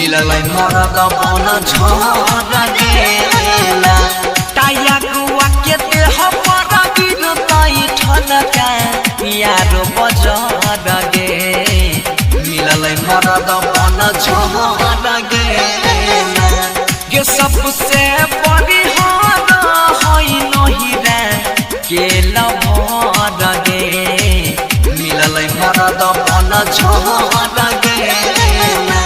मिललै मरद बन झड़ गेला टाया गुआ के देह पर गिरतै ठनका यारो बजर गे मिललै मरद बन झड़ गेला के सबसे बड़ी हार है नहिरा के लभर गे मिललै मरद बन झड़ गेला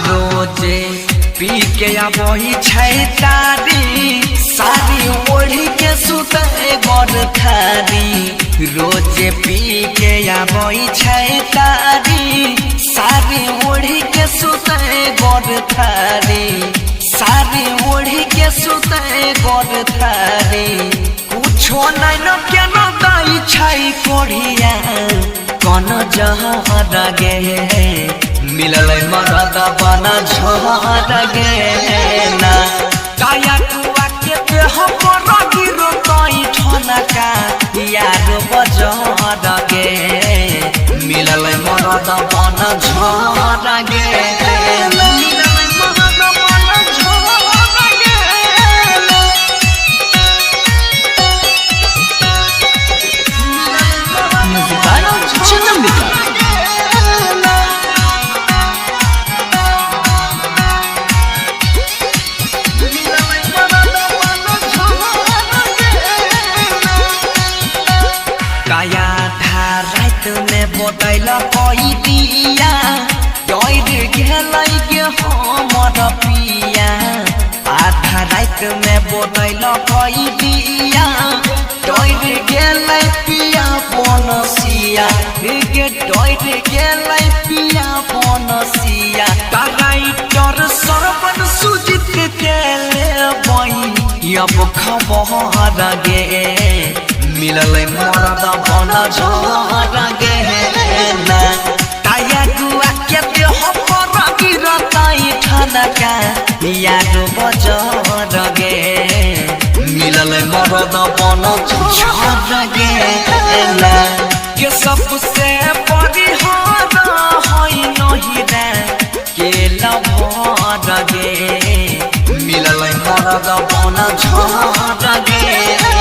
रोजे पी के आबही छै तारी सारी ओढ़ी के सुते बर थारी रोजे पी के आबही छै तारी सारी ओढ़ी के सुते बर थारी सारी ओढ़ी के सुते बर थारी कुछो नहीं न केना दाई छै कोढ़िया कौन जहर गे मिललै मरद बन झड़ गेला काया कुआ के देह पर गिरतै ठनका यार बजर गे मिललै मरद बन झड़ गेला बोतल कई दिया डर गेलै के हमर पिया आधा रात में बोतल कई दिया डर गेलै पिया बनसिया के डर गेलै पिया बनसिया राइटर सरवन सुजित के लेबै अब खबर गे मिललै मरद बन झड़ गेला टाया गुआ के देह पर गिरतै ठनका यारो बजर गे मिललै मरद बन झड़ गेला के सबसे बड़ी हार है नहिरा के लभर गे मिललै मरद बन झड़ गेला।